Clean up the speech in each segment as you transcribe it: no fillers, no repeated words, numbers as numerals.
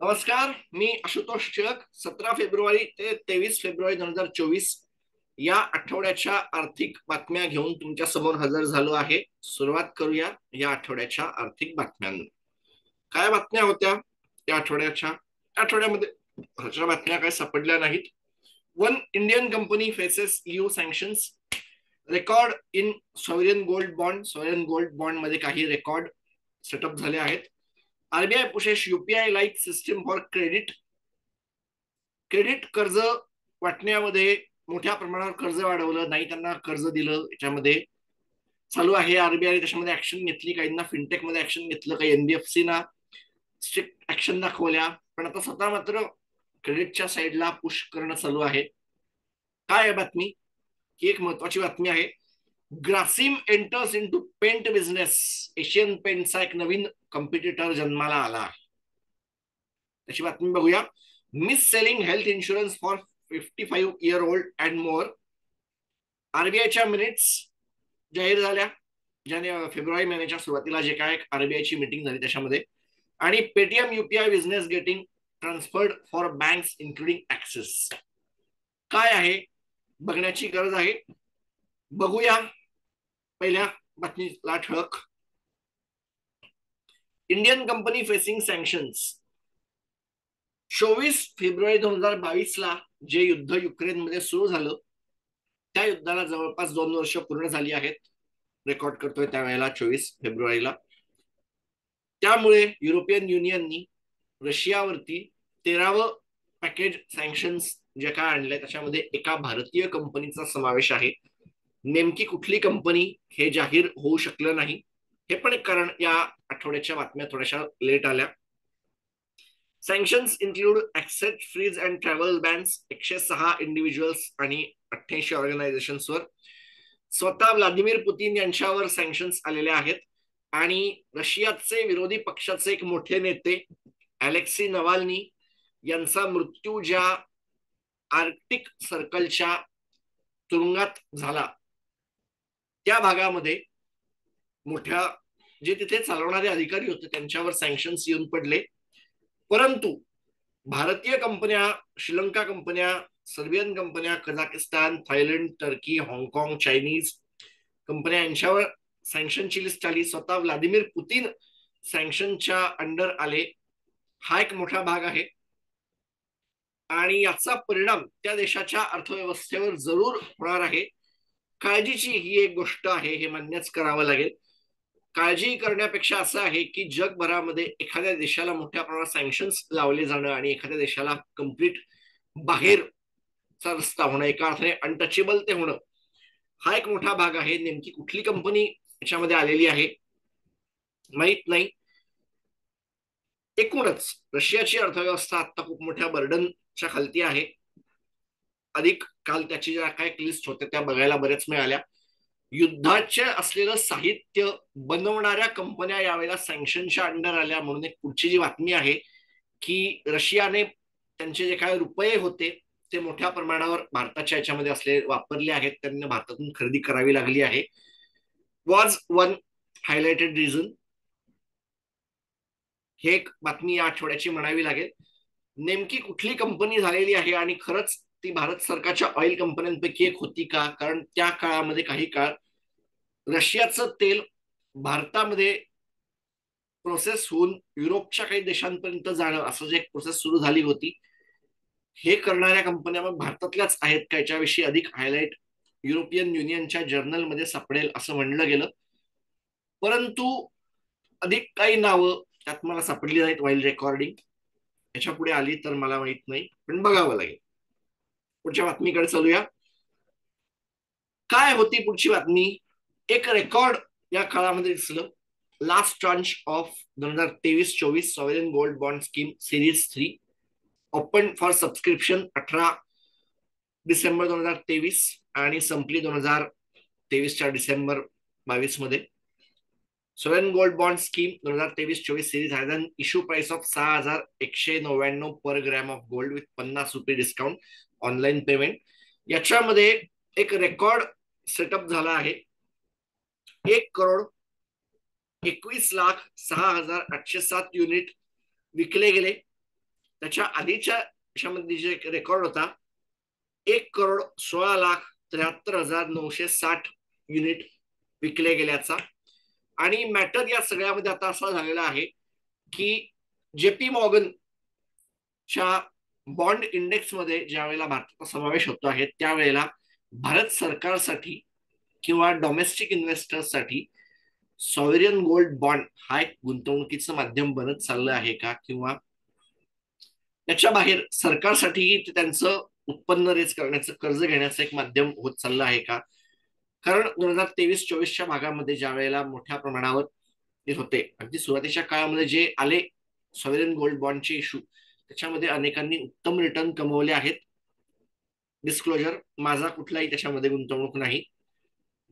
नमस्कार. मी आशुतोष टिळक. 17 फेब्रुवारी ते 23 फेब्रुवारी 2024 या आठवड्याच्या आर्थिक बातम्या घेऊन तुमच्या समोर हजर झालो आहे. सुरुवात करूया या आठवड्याच्या आर्थिक बातम्यांना. काय बातम्या होत्या या आठवड्यामध्ये? बातम्या काय सापडल्या नाहीत. One Indian company faces EU sanctions. Record in sovereign gold bond मध्ये काही रेकॉर्ड सेटअप झाले आहेत. RBI pushes UPI like system for credit कर्ज वाटण्यामध्ये मोठ्या प्रमाणावर कर्ज वाढवलं नाही, त्यांना कर्ज दिलं, याच्यामध्ये चालू आहे. आरबीआय त्याच्यामध्ये ऍक्शन घेतली, काहींना फिनटेक मध्ये ऍक्शन घेतलं, काही एनबीएफसी ना स्ट्रिक्ट ऍक्शन दाखवल्या, पण आता स्वतः मात्र क्रेडिटच्या साईडला पुश करणं चालू आहे. काय आहे बातमी? ही एक महत्वाची बातमी आहे. Grasim enters into paint business. Asian पेंटचा एक नवीन कॉम्पिटिटर जन्माला आला. त्याची बातमी बघूया. Mis selling health insurance for 55-year-old and more. आरबीआयच्या मिनिट्स जाहीर झाल्या. फेब्रुवारी महिन्याच्या सुरुवातीला जे काय आरबीआयची मीटिंग झाली त्याच्यामध्ये. आणि Paytm UPI business getting transferred for banks including Axis. काय आहे बघण्याची गरज आहे. बघूया पहिल्या बातमीला ठळक. Indian company facing sanctions. 24 फेब्रुवारी 2022 जे युद्ध युक्रेनमध्ये सुरू झालं, त्या युद्धाला जवळपास 2 वर्ष पूर्ण झाली आहेत. रेकॉर्ड करतोय त्यावेळेला 24 फेब्रुवारीला. त्यामुळे युरोपियन युनियननी रशियावरती 13वं पॅकेज सँक्शन्स जे काय आणलंय त्याच्यामध्ये एका भारतीय कंपनीचा समावेश आहे. नेमकी कुठली कंपनी हे जाहीर होऊ शकलं नाही. हे पण एक कारण या आठवड्याच्या बातम्या थोड्याशा लेट आल्या. सँक्शन्स इन्क्लूड ऍक्सेस freeze and travel bans. 106 individuals आणि 88 ऑर्गनायझेशन्सवर. स्वतः व्लादिमीर पुतीन यांच्यावर सँक्शन्स आलेले आहेत. आणि रशियाचे विरोधी पक्षाचे एक मोठे नेते अलेक्सी नवाल्नी यांचा मृत्यू ज्या आर्क्टिक सर्कलच्या तुरुंगात झाला, त्या भागामध्ये मोठ्या जे तिथे चालवणारे अधिकारी होते त्यांच्यावर सँक्शन्स येऊन पडले. परंतु भारतीय कंपन्या, श्रीलंका कंपन्या, सर्बियन कंपन्या, कझाकिस्तान, थायलंड, टर्की, हाँगकाँग, चायनीज कंपन्या यांच्यावर सँक्शनची लिस्ट आली. स्वतः व्लादिमीर पुतीन सँक्शनच्या अंडर आले. हा एक मोठा भाग आहे आणि याचा परिणाम त्या देशाच्या अर्थव्यवस्थेवर जरूर होणार आहे. काळजीची ही एक गोष्ट आहे, हे मान्यच करावं लागेल. काळजी करण्यापेक्षा असं आहे की जगभरामध्ये एखाद्या देशाला मोठ्या प्रमाणात सँक्शन्स लावले जाणं आणि एखाद्या देशाला कम्प्लीट बाहेरचा रस्ता होणं, एका अर्थाने अनटचेबल ते होणं, हा एक मोठा भाग आहे. नेमकी कुठली कंपनी याच्यामध्ये आलेली आहे माहित नाही. एकूणच रशियाची अर्थव्यवस्था आता खूप मोठ्या बर्डनच्या खालती आहे. अधिक काल त्याची ज्या काय लिस्ट होत्या त्या बघायला बऱ्याच मिळाल्या. युद्धाचे असलेलं साहित्य बनवणाऱ्या कंपन्या यावेळेला सँक्शनच्या अंडर आल्या. म्हणून एक पुढची जी बातमी आहे की रशियाने त्यांचे जे काय रुपये होते ते मोठ्या प्रमाणावर भारताच्या याच्यामध्ये असले वापरले आहेत. त्यांना भारतातून खरेदी करावी लागली आहे. Was one highlighted reason. हे एक बातमी या आठवड्याची म्हणावी लागेल. नेमकी कुठली कंपनी झालेली आहे आणि खरंच ती भारत सरकारच्या ऑइल कंपन्यांपैकी एक होती का? कारण त्या काळामध्ये काही काळ रशियाचं तेल भारतामध्ये प्रोसेस होऊन युरोपच्या काही देशांपर्यंत जाणं, असं जे एक प्रोसेस सुरू झाली होती. हे करणाऱ्या कंपन्या मग भारतातल्याच आहेत का, याच्याविषयी अधिक हायलाइट युरोपियन युनियनच्या जर्नलमध्ये सापडेल असं म्हणलं गेलं. परंतु अधिक काही नावं त्यात मला सापडली नाहीत. वाईल रेकॉर्डिंग याच्या पुढे आली तर मला माहित नाही, पण बघावं लागेल. पुढच्या बातमीकडे चालूया. काय होती पुढची बातमी? एक रेकॉर्ड या काळामध्ये दिसलं. Last tranche of 2023-24 sovereign gold bond scheme series 3 open for subscription 18 December 2023 आणि संपली 2023 डिसेंबर 22 मध्ये. Sovereign gold bond scheme 2023-24 series has an issue price of 6199 per gram of gold with 50 रुपये डिस्काउंट ऑनलाईन पेमेंट. याच्यामध्ये एक रेकॉर्ड सेटअप झाला आहे. 1,21,06,807 unit विकले गेले त्याच्या आधीच्या याच्यामध्ये जे रेकॉर्ड होता 1,16,73,960 युनिट विकले गेल्याचा. आणि मॅटर या सगळ्यामध्ये आता असा झालेला आहे की जेपी मॉर्गनच्या बॉन्ड इंडेक्स मध्ये ज्या वेळेला भारताचा समावेश होतो आहे त्यावेळेला भारत सरकारसाठी किंवा डोमेस्टिक इन्व्हेस्टर्ससाठी सॉव्हरियन गोल्ड बॉन्ड हा एक गुंतवणुकीचं माध्यम बनत चाललं आहे का, किंवा त्याच्या बाहेर सरकारसाठीही त्यांचं उत्पन्न रेज करण्याचं, कर्ज घेण्याचं एक माध्यम होत चाललं आहे का. कारण 2023-24च्या भागामध्ये ज्या वेळेला मोठ्या प्रमाणावर ते होते, अगदी सुरुवातीच्या काळामध्ये जे आले सॉव्हरियन गोल्ड बॉन्डचे इश्यू, त्याच्यामध्ये अनेकांनी उत्तम रिटर्न कमवले आहेत. डिस्क्लोजर, माझा कुठलाही त्याच्यामध्ये गुंतवणूक नाही,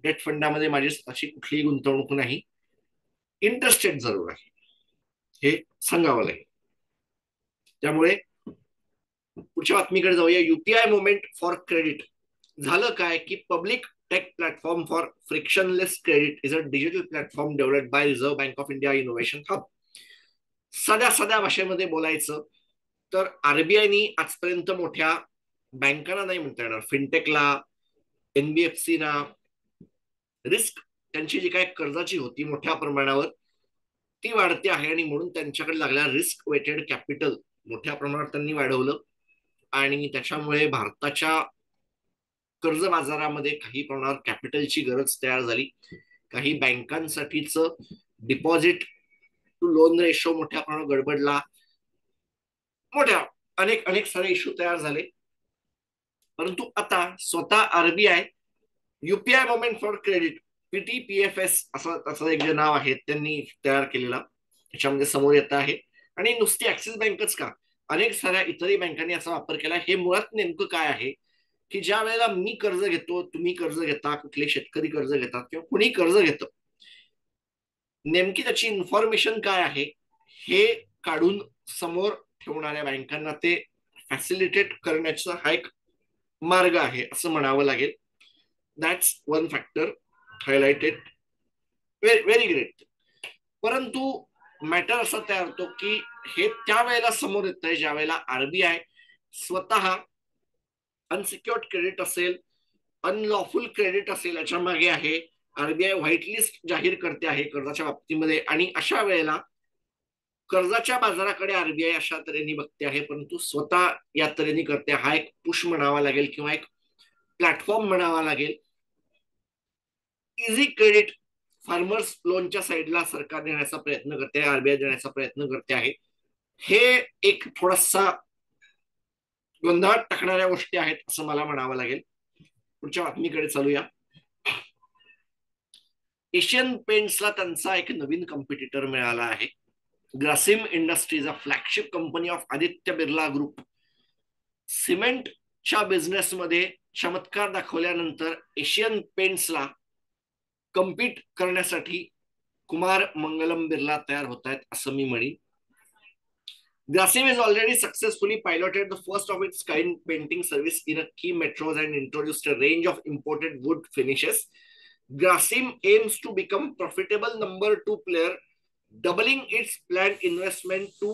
डेट फंडामध्ये माझी अशी कुठलीही गुंतवणूक नाही. इंटरेस्टेड जरूर आहे, हे सांगावं लागेल. त्यामुळे पुढच्या बातमीकडे जाऊया. UPI movement for credit. झालं काय की public tech platform for frictionless credit is a digital platform developed by Reserve Bank of India Innovation Hub. साध्या साध्या भाषेमध्ये बोलायचं तर आरबीआयनी आजपर्यंत मोठ्या बँकांना नाही म्हणता येणार, फिनटेकला, एनबीएफसी ना रिस्क त्यांची जी काय कर्जाची होती मोठ्या प्रमाणावर ती वाढते आहे आणि म्हणून त्यांच्याकडे लागल्या रिस्क वेटेड कॅपिटल मोठ्या प्रमाणात त्यांनी वाढवलं आणि त्याच्यामुळे भारताच्या कर्ज बाजारामध्ये काही प्रमाणावर कॅपिटलची गरज तयार झाली. काही बँकांसाठीच डिपॉझिट टू लोन रेशो मोठ्या प्रमाणात गडबडला, मोठ्या अनेक अनेक सारे इश्यू तयार झाले. परंतु आता स्वतः RBI UPI movement for credit पीटीपीएफएस असं त्याचं एक जे नाव आहे त्यांनी तयार केलेला त्याच्यामध्ये समोर येत आहे. आणि नुसती ऍक्सिस बँकच का, अनेक साऱ्या इतरही बँकांनी याचा वापर केला. हे मुळात नेमकं काय आहे की ज्या वेळेला मी कर्ज घेतो, तुम्ही कर्ज घेता, कुठले शेतकरी कर्ज घेतात किंवा कुणी कर्ज घेतं, नेमकी त्याची इन्फॉर्मेशन काय आहे हे काढून समोर ठेवणाऱ्या बँकांना ते फॅसिलिटेट करण्याचा हा एक मार्ग आहे असं म्हणावं लागेल. That's one factor highlighted. Very great. परंतु मॅटर असा तयार होतो की हे त्या वेळेला समोर येत आहे ज्या वेळेला आरबीआय स्वतः अनसिक्युअर्ड क्रेडिट असेल, अनलॉफुल क्रेडिट असेल, याच्या मागे आहे. आरबीआय व्हाईट लिस्ट जाहीर करते आहे कर्जाच्या बाबतीमध्ये आणि अशा वेळेला कर्जाच्या बाजाराकडे आरबीआय अशा तऱ्हेने बघते आहे, परंतु स्वतः या तऱ्हेने करते. हा एक पुश म्हणावा लागेल किंवा एक प्लॅटफॉर्म म्हणावा लागेल. इझी क्रेडिट फार्मर्स लोनच्या साईडला सरकार देण्याचा प्रयत्न करते आहे, आरबीआय देण्याचा प्रयत्न करते आहे. हे एक थोडासा गोंधळात टाकणाऱ्या गोष्टी आहेत असं मला म्हणावं लागेल. पुढच्या बातमीकडे चालूया. एशियन पेंट्सला त्यांचा एक नवीन कॉम्पिटिटर मिळाला आहे. Grasim industries, a flagship company of Aditya Birla group, सिमेंटच्या बिझनेसमध्ये चमत्कार दाखवल्यानंतर एशियन पेंट्सला कम्पीट करण्यासाठी कुमार मंगलम बिर्ला तयार होत आहेत असं मी म्हणेन. Grasim has already successfully piloted the first of its kind painting service in a key metros and introduced a range of imported wood finishes. Grasim aims to become profitable number 2 player, doubling its planned investment to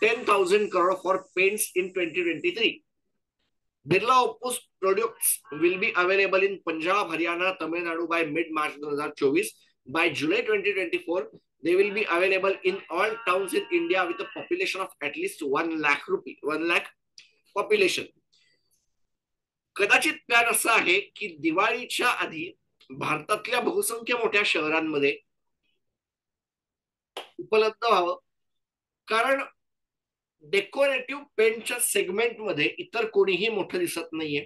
10,000 crore for paints in 2023. Birla Opus products will be available in Punjab, Haryana, Tamil Nadu by mid-March 2024. By July 2024, they will be available in all towns in India with a population of at least 1 lakh population. कदाचित plan असा आहे की दिवाळीच्या आधी भारतातल्या बहुसंख्य मोठ्या शहरांमध्ये उपलब्ध व्हावं, कारण डेकोरेटिव्ह पेंटच्या सेगमेंटमध्ये इतर कोणीही मोठं दिसत नाहीये.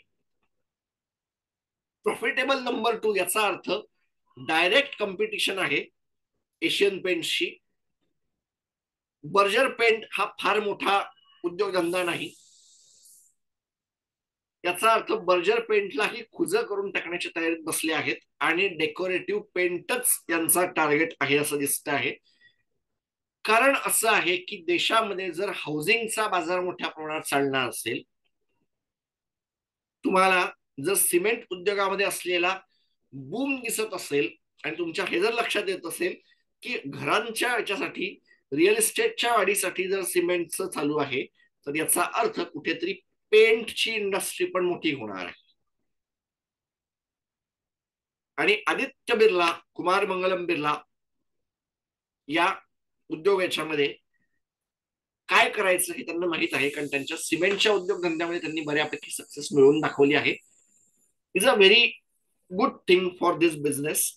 प्रॉफिटेबल नंबर 2 याचा अर्थ डायरेक्ट कॉम्पिटिशन आहे एशियन पेंट्सशी. बर्जर पेंट हा फार मोठा उद्योगधंदा नाही, याचा अर्थ बर्जर पेंटलाही खुजं करून टाकण्याच्या तयारीत बसले आहेत आणि डेकोरेटिव्ह पेंटच यांचा टार्गेट आहे असं दिसत आहे. कारण असं आहे की देशामध्ये जर हाऊसिंगचा बाजार मोठ्या प्रमाणात चालणार असेल, तुम्हाला जर सिमेंट उद्योगामध्ये असलेला बूम दिसत असेल आणि तुमच्या हे जर लक्षात येत असेल की घरांच्या याच्यासाठी, रिअल इस्टेटच्या वाढीसाठी जर सिमेंटचं चालू आहे, तर याचा अर्थ कुठेतरी पेंटची इंडस्ट्री पण मोठी होणार आहे. आणि आदित्य बिर्ला, कुमार मंगलम बिर्ला या उद्योग याच्यामध्ये काय करायचं हे त्यांना माहित आहे, कारण त्यांच्या सिमेंटच्या उद्योगधंद्यामध्ये त्यांनी बऱ्यापैकी सक्सेस मिळवून दाखवली आहे. Is a very good thing for this business.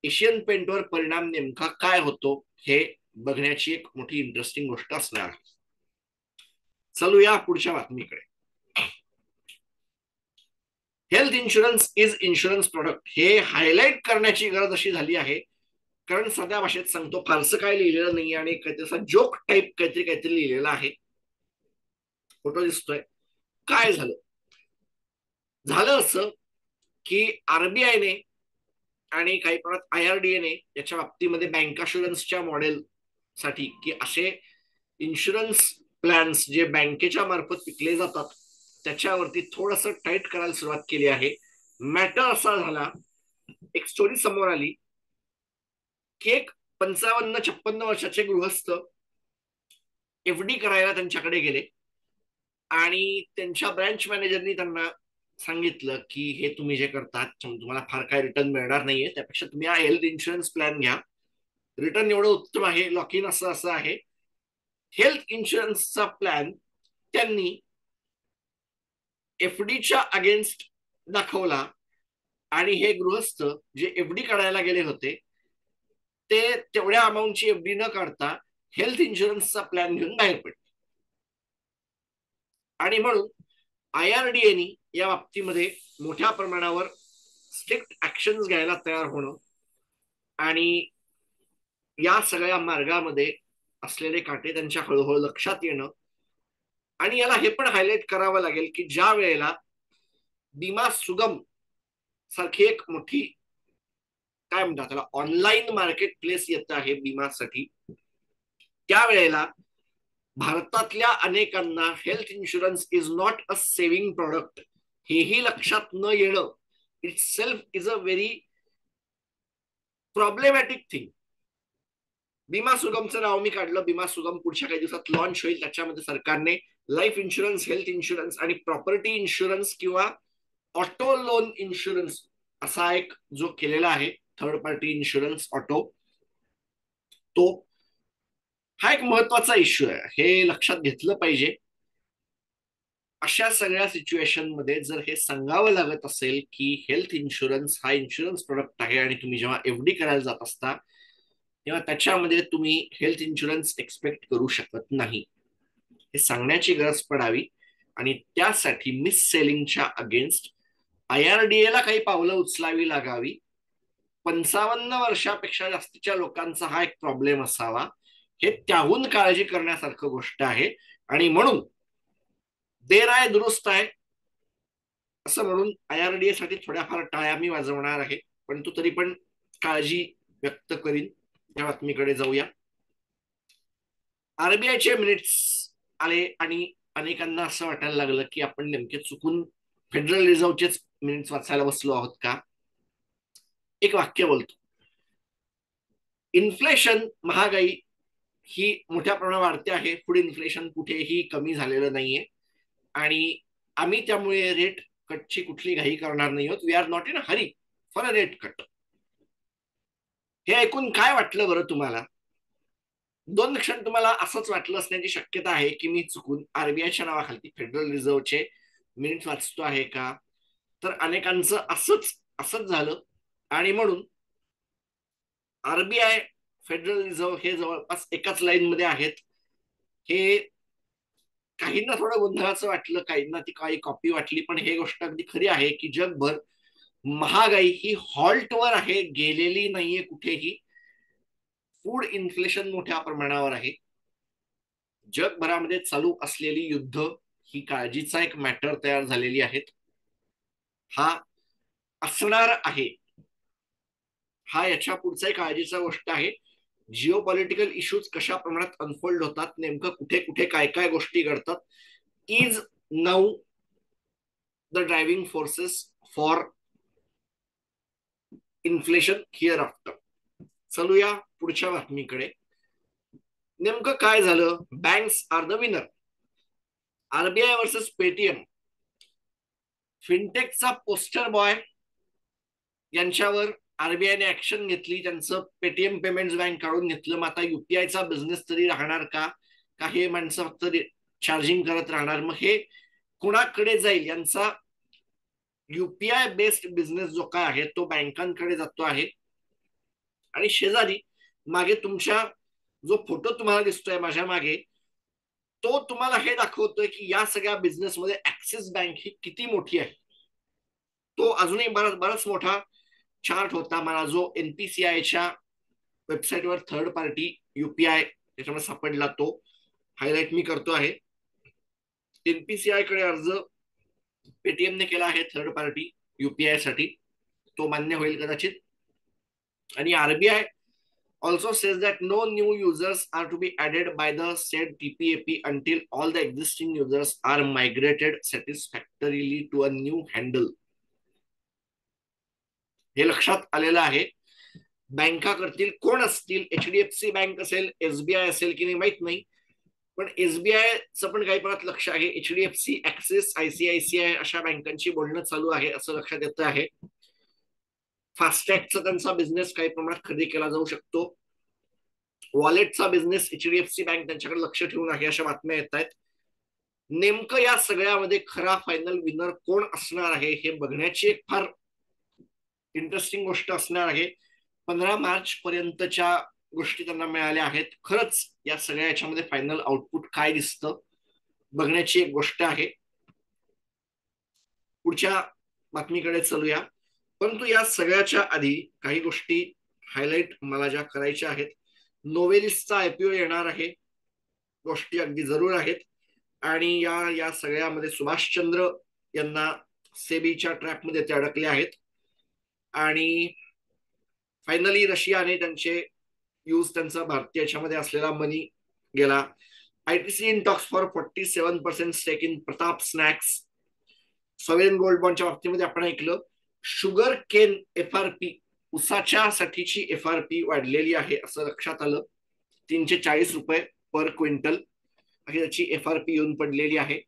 Asian पेंटवर परिणाम नेमका काय होतो हे बघण्याची एक मोठी इंटरेस्टिंग गोष्ट असणार आहे. चलूया पुढच्या बातमीकडे. Health insurance is insurance product हे हायलाइट करण्याची गरज अशी झाली आहे, कारण साध्या भाषेत सांगतो, फारसं काय लिहिलेलं नाही आणि काहीतरी जोक टाईप काहीतरी लिहिलेलं आहे. फोटो दिसतोय. काय झालं झालं असं की आरबीआयने आणि काही प्रमाणात IRDA याच्या बाबतीमध्ये बँक अशुरन्सच्या मॉडेल साठी की असे इन्शुरन्स प्लॅन्स जे बँकेच्या मार्फत विकले जातात त्याच्यावरती थोडस टाईट करायला सुरुवात केली आहे. मॅटर असा झाला, एक स्टोरी समोर आली की एक 55-56 वर्षाचे गृहस्थ FD करायला त्यांच्याकडे गेले आणि त्यांच्या ब्रँच मॅनेजरनी त्यांना सांगितलं की हे तुम्ही जे करतात तुम्हाला फार काय रिटर्न मिळणार नाहीये, त्यापेक्षा तुम्ही हा हेल्थ इन्शुरन्स प्लॅन घ्या, रिटर्न एवढं उत्तम आहे, लॉक इन असं असं आहे. हेल्थ इन्शुरन्सचा प्लॅन त्यांनी FDच्या अगेन्स्ट दाखवला आणि हे गृहस्थ जे FD काढायला गेले होते ते तेवढ्या अमाऊंटची FD न काढता हेल्थ इन्शुरन्सचा प्लॅन घेऊन बाहेर पडले. आणि म्हणून IRDA या बाबतीमध्ये मोठ्या प्रमाणावर स्ट्रिक्ट ऍक्शन घ्यायला तयार होणं आणि या सगळ्या मार्गामध्ये असलेले काटे त्यांच्या हळूहळू लक्षात येणं. आणि याला हे पण हायलाइट करावं लागेल की ज्या वेळेला बीमा सुगम सारखी एक मोठी काय म्हणतात त्याला ऑनलाईन मार्केट प्लेस येत आहे बीमासाठी, त्यावेळेला भारतातल्या अनेकांना health insurance is not a saving product हेही लक्षात न येणं it self is a very problematic thing. बीमा सुगमचं नाव मी काढलं. बीमा सुगम पुढच्या काही दिवसात लॉन्च होईल. त्याच्यामध्ये सरकारने लाईफ इन्शुरन्स, हेल्थ इन्शुरन्स आणि प्रॉपर्टी इन्शुरन्स किंवा ऑटो लोन इन्शुरन्स असा एक जो केलेला आहे थर्ड पार्टी इन्शुरन्स ऑटो, तो हा एक महत्वाचा इश्यू आहे, हे लक्षात घेतलं पाहिजे. अशा सगळ्या सिच्युएशन मध्ये जर हे सांगावं लागत असेल की हेल्थ इन्शुरन्स हा इन्शुरन्स प्रोडक्ट आहे आणि तुम्ही जेव्हा FD करायला जात असता तेव्हा त्याच्यामध्ये तुम्ही हेल्थ इन्शुरन्स एक्सपेक्ट करू शकत नाही, हे सांगण्याची गरज पडावी. आणि त्यासाठी मिस सेलिंगच्या अगेन्स्ट IRDA ला काही पावलं उचलावी लागावी. 55 वर्षापेक्षा जास्तीच्या लोकांचा हा एक प्रॉब्लेम असावा, हे त्याहून काळजी करण्यासारखं गोष्ट आहे. आणि म्हणून देर आहे दुरुस्त आहे असं म्हणून IRDA साठी थोड्याफार टाळ्या मी वाजवणार आहे, परंतु तरी पण काळजी व्यक्त करीन. या बातमीकडे जाऊया. RBIचे मिनिट्स आले आणि अनेकांना असं वाटायला लागलं की आपण नेमके चुकून फेडरल रिझर्व्हचेच मिनिट्स वाचायला बसलो आहोत का. एक वाक्य बोलतो, इन्फ्लेशन महागाई ही मोठ्या प्रमाणावर वाढते आहे, फूड इन्फ्लेशन कुठेही कमी झालेलं नाहीये आणि आम्ही त्यामुळे रेट कटची कुठली घाई करणार नाही आहोत. We are not in a hurry for a rate cut. हे ऐकून काय वाटलं बरं तुम्हाला? 2 क्षण तुम्हाला असंच वाटलं असण्याची शक्यता आहे की मी चुकून RBIच्या नावाखाली फेडरल रिझर्व्हचे मिनिट वाचतो आहे का. तर अनेकांचं असंच झालं आणि म्हणून RBI फेडरल रिझर्व्ह हे जवळपास एकाच लाईन मध्ये आहेत. हे काहींना थोडं गोंधळाचं वाटलं, काहींना ती काही कॉपी वाटली, पण हे गोष्ट अगदी खरी आहे की जगभर महागाई ही हॉल्टवर आहे, गेलेली नाहीये कुठेही. फूड इन्फ्लेशन मोठ्या प्रमाणावर आहे. जगभरामध्ये चालू असलेली युद्ध ही काळजीचा एक मॅटर तयार झालेली आहेत. हा असणार आहे, हा याच्या पुढचा एक काळजीचा गोष्ट आहे. जिओ पॉलिटिकल इश्यूज कशा प्रमाणात अनफोल्ड होतात, नेमकं कुठे कुठे काय काय गोष्टी घडतात, is now the driving forces for inflation hereafter. चलूया पुढच्या बातमीकडे. नेमकं काय झालं, banks are the winner. RBI versus Paytm, फिनटेकचा पोस्टर बॉय यांच्यावर आरबीआयने ऍक्शन घेतली, त्यांचं पेटीएम पेमेंट्स बँक काढून घेतलं. मग आता युपीआयचा बिझनेस तरी राहणार का, का हे माणसं फक्त चार्जिंग करत राहणार? मग हे कुणाकडे जाईल? यांचा युपीआय बेस्ड बिझनेस जो काय आहे तो बँकांकडे जातो आहे. आणि शेजारी मागे तुमच्या जो फोटो तुम्हाला दिसतोय माझ्या मागे, तो तुम्हाला हे दाखवतोय की या सगळ्या बिझनेसमध्ये ऍक्सिस बँक ही किती मोठी आहे. तो अजूनही बराच बराच मोठा चार्ट होता मला, जो एनपीसीआयच्या वेबसाईटवर थर्ड पार्टी युपीआय त्याच्यामध्ये सापडला, तो हायलाइट मी करतो आहे. एनपीसीआय कडे अर्ज पेटीएमने केला आहे थर्ड पार्टी युपीआय साठी, तो मान्य होईल कदाचित. आणि RBI also says that no new users are to be added by the said TPAP until all the existing users are migrated satisfactorily to a new handle. हे लक्षात आलेलं आहे. बँका करतील, कोण असतील, एचडीएफसी बँक असेल, एसबीआय असेल की नाही माहित नाही, पण एसबीआयचं पण काही प्रमाणात लक्ष आहे. एचडीएफसी, ऍक्सिस, आयसीआयसीआय अशा बँकांची बोलणं चालू आहे असं लक्षात येतं आहे. फास्टॅगचा त्यांचा बिझनेस काही प्रमाणात खरेदी केला जाऊ शकतो. वॉलेटचा बिझनेस एचडीएफसी बँक त्यांच्याकडे लक्ष ठेवून आहे अशा बातम्या येत आहेत. नेमकं या सगळ्यामध्ये खरा फायनल विनर कोण असणार आहे हे बघण्याची एक फार इंटरेस्टिंग गोष्ट असणार आहे. 15 मार्च पर्यंतच्या गोष्टी त्यांना मिळाल्या आहेत. खरंच या सगळ्या याच्यामध्ये फायनल आउटपुट काय दिसतं बघण्याची एक गोष्ट आहे. पुढच्या बातमीकडे चलूया. परंतु या सगळ्याच्या आधी काही गोष्टी हायलाइट मला ज्या करायच्या आहेत. नोवेलिसचा आयपीओ येणार आहे, गोष्टी अगदी जरूर आहेत. आणि या सगळ्यामध्ये सुभाषचंद्र यांना सेबीच्या ट्रॅपमध्ये ते अडकले आहेत. आणि फायनली रशियाने त्यांचा भारतीय याच्यामध्ये असलेला मनी गेला. ITC in talks for 47% stake in Pratap snacks. Sovereign gold बॉन्डच्या बाबतीमध्ये आपण ऐकलं. शुगर केन एफआरपी, उसाच्या साठीची एफआरपी वाढलेली आहे असं लक्षात आलं. 340 रुपये पर क्विंटल अशी त्याची एफआरपी येऊन पडलेली आहे.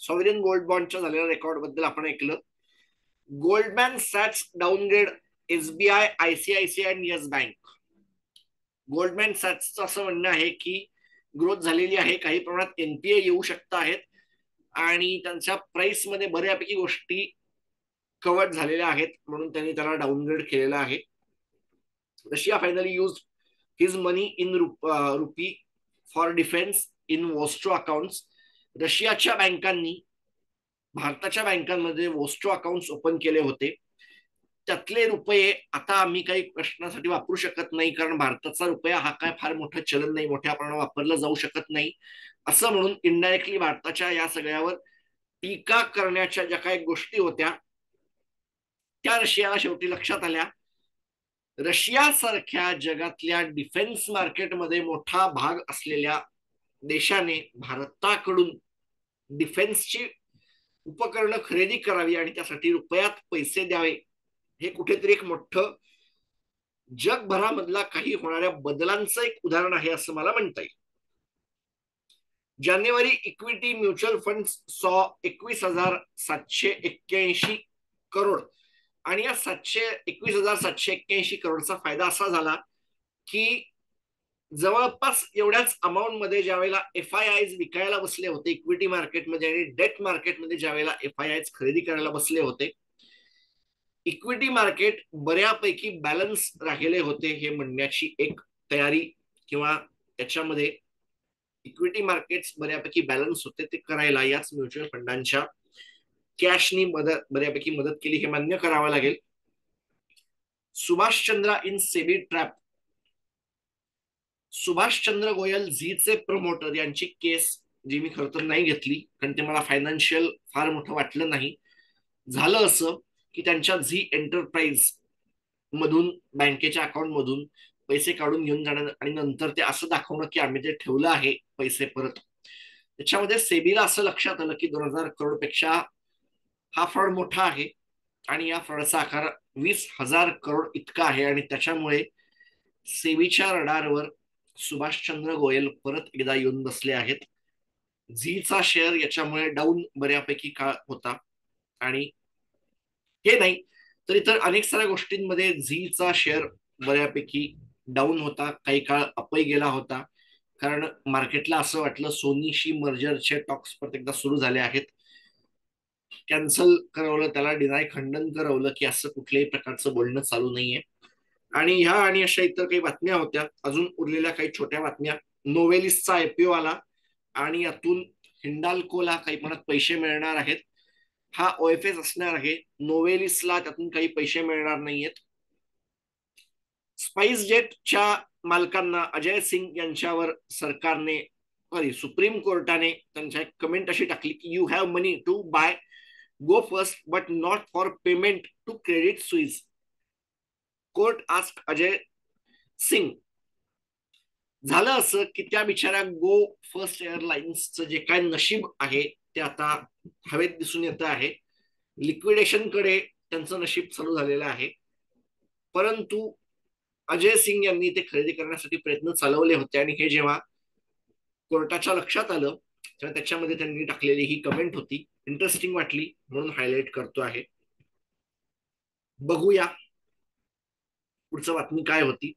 सॉव्हरेन गोल्ड बॉन्डच्या झालेल्या रेकॉर्ड बद्दल आपण ऐकलं. गोल्डमॅन सॅक्स डाऊनग्रेड एसबीआय, आयसीआयसीआय आणि येस बँक. गोल्डमॅन सॅक्सचं असं म्हणणं आहे की ग्रोथ झालेली आहे, काही प्रमाणात एनपीए येऊ शकत आहेत आणि त्यांच्या प्राइस मध्ये बऱ्यापैकी गोष्टी कव्हर झालेल्या आहेत, म्हणून त्यांनी त्याला डाऊनग्रेड केलेला आहे. Russia finally use his money in rupee for defence in Vostro accounts. रशियाच्या बँकांनी भारताच्या बँकांमध्ये वॉस्ट्रो अकाउंट्स ओपन केले होते. त्यातले रुपये आता आम्ही काही प्रश्नासाठी वापरू शकत नाही, कारण भारताचा रुपया हा काय फार मोठं चलन नाही, मोठ्या प्रमाणात वापरलं जाऊ शकत नाही, असं म्हणून इनडायरेक्टली भारताच्या या सगळ्यावर टीका करण्याच्या ज्या काही गोष्टी होत्या त्या रशियाला शेवटी लक्षात आल्या. रशियासारख्या जगातल्या डिफेन्स मार्केटमध्ये मोठा भाग असलेल्या देशाने भारताकडून डिफेन्सची उपकरणं खरेदी करावी आणि त्यासाठी रुपयात पैसे द्यावे, हे कुठेतरी एक मोठं जगभरामधला काही होणाऱ्या बदलांचं एक उदाहरण आहे असं मला म्हणता येईल. जानेवारी इक्विटी म्युच्युअल फंड सॉ 21,781 करोड. आणि या 21,781 करोडचा फायदा असा झाला की जवळपास एवढ्याच अमाऊंट मध्ये ज्यावेळेला एफआयआय विकायला बसले होते इक्विटी मार्केटमध्ये आणि डेट मार्केटमध्ये ज्यावेळेला एफआयआय खरेदी करायला बसले होते, इक्विटी मार्केट बऱ्यापैकी बॅलन्स राहिले होते हे म्हणण्याची एक तयारी, किंवा त्याच्यामध्ये इक्विटी मार्केट्स बऱ्यापैकी बॅलन्स होते ते करायला याच म्युच्युअल फंडांच्या कॅशनी बऱ्यापैकी मदत केली, हे मान्य करावं लागेल. Subhash Chandra in SEBI trap. सुभाषचंद्र गोयल झीचे प्रमोटर यांची केस, जी मी खरं तर नाही घेतली कारण ते मला फायनान्शियल फार मोठं वाटलं नाही. झालं असं की त्यांच्या झी एंटरप्राइज मधून बँकेच्या अकाउंट मधून पैसे काढून घेऊन जाणं आणि नंतर ते असं दाखवणं की आम्ही ते ठेवलं आहे पैसे परत. त्याच्यामध्ये सेबीला असं लक्षात आलं की 2,000 करोड पेक्षा हा फ्रॉड मोठा आहे आणि या फ्रॉडचा आकार 20,000 करोड इतका आहे. आणि त्याच्यामुळे सेबीच्या रडारवर सुभाषचंद्र गोयल परत एकदा येऊन बसले आहेत. झीचा शेअर याच्यामुळे डाऊन बऱ्यापैकी काळ होता. आणि हे नाही तर इतर अनेक साऱ्या गोष्टींमध्ये झीचा शेअर बऱ्यापैकी डाऊन होता, काही काळ अपही गेला होता. कारण मार्केटला असं वाटलं सोनीशी मर्जरचे टॉक्स परत एकदा सुरू झाले आहेत. कॅन्सल करवलं, त्याला डिनाय खंडन करवलं की असं कुठल्याही प्रकारचं बोलणं चालू नाहीये. आणि ह्या आणि अशा इतर काही बातम्या होत्या. अजून उरलेल्या काही छोट्या बातम्या. नोवेलिसचा आयपीओ आला आणि यातून हिंडाल्कोला काही मनात पैसे मिळणार आहेत. हा ओएफएस असणार आहे. नोवेलिसला त्यातून काही पैसे मिळणार नाहीयेत. स्पाइस जेटच्या मालकांना अजय सिंग यांच्यावर सरकारने सॉरी सुप्रीम कोर्टाने त्यांच्या कमेंट अशी टाकली की you have money to buy Go First but not for payment to Credit Suisse. Court ask Ajay Singh. झालं असं की त्या बिचाऱ्या गो फर्स्ट एअरलाइन्सचं जे काय नशीब आहे ते आता हवेत दिसून येतं आहे. लिक्विडेशन कडे त्यांचं नशीब चालू झालेलं आहे. परंतु अजय सिंग यांनी ते खरेदी करण्यासाठी प्रयत्न चालवले होते आणि हे जेव्हा कोर्टाच्या लक्षात आलं तेव्हा त्याच्यामध्ये त्यांनी टाकलेली ही कमेंट होती. इंटरेस्टिंग वाटली म्हणून हायलाइट करतो आहे. बघूया पुढचं बातमी काय होती.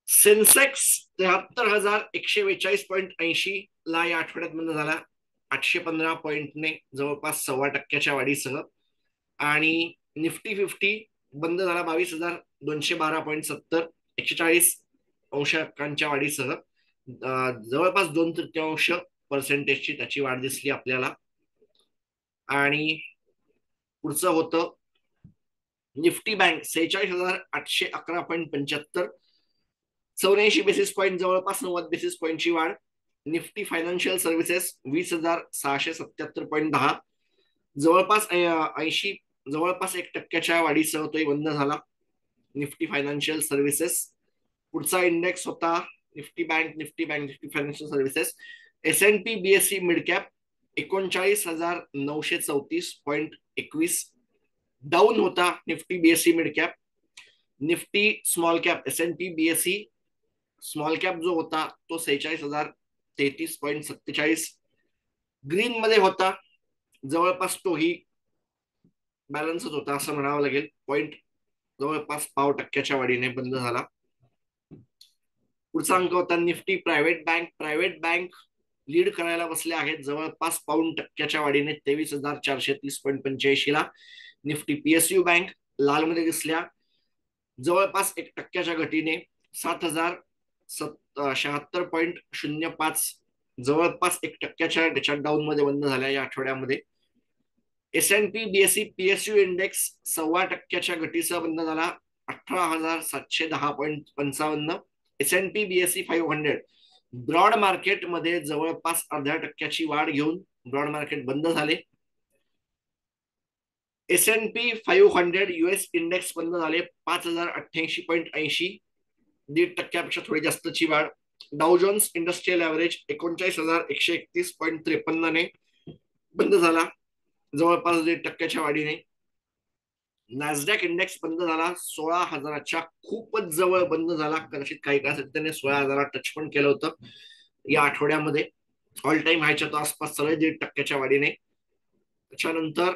सेन्सेक्स 73,142.80 ला या आठवड्यात बंद झाला 815 पॉईंटने जवळपास 1.25% वाढीसह. आणि निफ्टी 50 बंद झाला 22,212.70 140 अंशांच्या वाढीसह. जवळपास 2/3% त्याची वाढ दिसली आपल्याला. आणि पुढचं होतं निफ्टी बँक 46,811.75 84 बेसिस पॉईंट जवळपास 90 बेसिस पॉईंटची वाढ. निफ्टी फायनान्शियल सर्व्हिसेस 20,677.10 जवळपास 1% वाढीसह तोही बंद झाला निफ्टी फायनान्शियल सर्व्हिसेस. पुढचा इंडेक्स होता Nifty bank Nifty financial services. S&P BSE mid cap 39,934.21 down होता Nifty BSE mid cap. Nifty small cap S&P BSE small cap जो होता तो 46,033.47 ग्रीन मध्ये होता. जवळपास तोही बॅलन्सच होता असं म्हणावं लागेल. पॉइंट जवळपास 0.5% वाढीने बंद झाला. पुढचा अंक होता निफ्टी प्रायव्हेट बँक लीड करायला बसले आहेत जवळपास 0.5% वाढीने 23,430.85 ला. निफ्टी PSU बँक लाल मध्ये दिसल्या जवळपास 1% घटीने 7,076.05 जवळपास 1% त्याच्या डाऊन मध्ये बंद झाल्या या आठवड्यामध्ये. S&P BSE PSU इंडेक्स 1.25% घटीसह बंद झाला 18,710.55. S&P BSE 500 ब्रॉड मार्केट मध्ये जवळपास 0.5% वाढ घेऊन ब्रॉड मार्केट बंद झाले. S&P 500 US इंडेक्स बंद झाले 5,088.80 1.5% थोडी जास्तची वाढ. डाउ जोन्स इंडस्ट्रियल ऍव्हरेज 39,131.53 ने बंद झाला जवळपास 1.5% वाढीने. नॅसडॅक इंडेक्स बंद झाला 16,000च्या खूपच जवळ बंद झाला. कदाचित काही काळासाठी त्याने 16,000 टच पण केलं होतं या आठवड्यामध्ये. ऑल टाइम हायच्या तो आसपास 1.5% वाढीने. त्याच्यानंतर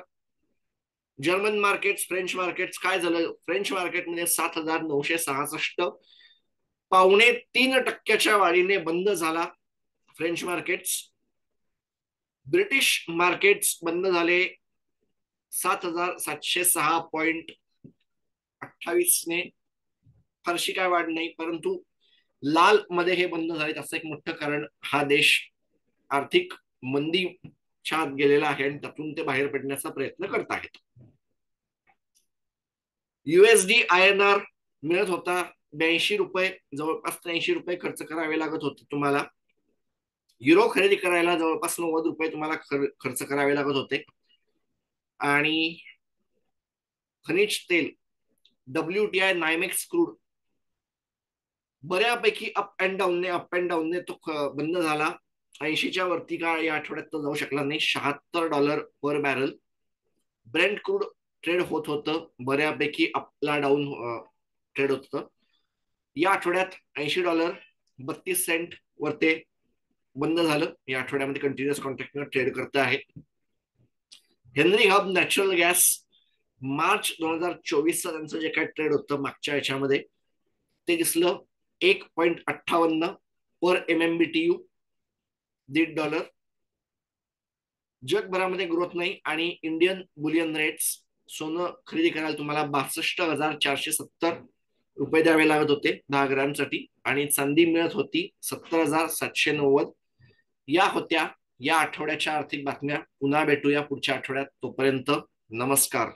जर्मन मार्केट फ्रेंच मार्केट काय झालं. फ्रेंच मार्केटमध्ये 7,966 3.25% वाढीने बंद झाला फ्रेंच मार्केट्स. ब्रिटिश मार्केट्स बंद झाले 7,706.28 ने. फारशी काय वाढ नाही परंतु लाल मध्ये हे बंद झाले त्याचं एक मोठं कारण हा देश आर्थिक मंदीच्या आत गेलेला आहे आणि त्यातून ते बाहेर पडण्याचा प्रयत्न करत आहेत. USD INR मिळत होता 82 रुपये जवळपास 83 रुपये खर्च करावे लागत होते तुम्हाला. युरो खरेदी करायला जवळपास 90 रुपये तुम्हाला खर्च करावे लागत होते. आणि खनिज तेल WTI नायमेक्स क्रूड बऱ्यापैकी अप अँड डाऊनने तो बंद झाला. 80च्या वरती का या आठवड्यात तो जाऊ शकला नाही. $76 पर बॅरल. ब्रेंट क्रूड ट्रेड होत होतं बऱ्यापैकी अपला डाऊन ट्रेड होत होतं. या आठवड्यात $80 32 वरते बंद झालं. या आठवड्यामध्ये कंटिन्युअस कॉन्ट्रॅक्टवर ट्रेड करत आहे. Henry Hub natural gas March 2024चा त्यांचं जे काय ट्रेड होतं मागच्या याच्यामध्ये ते दिसलं 1.58 पर MMBTU, $1.50. जगभरामध्ये ग्रोथ नाही आणि इंडियन बुलियन रेट्स सोनं खरेदी करायला तुम्हाला 62,470 रुपये द्यावे लागत होते 10 ग्रॅमसाठी आणि चांदी मिळत होती 70,790. या होत्या या आठवड्याच्या आर्थिक बातम्या. पुन्हा भेटूया पुढच्या आठवड्यात. तोपर्यंत नमस्कार.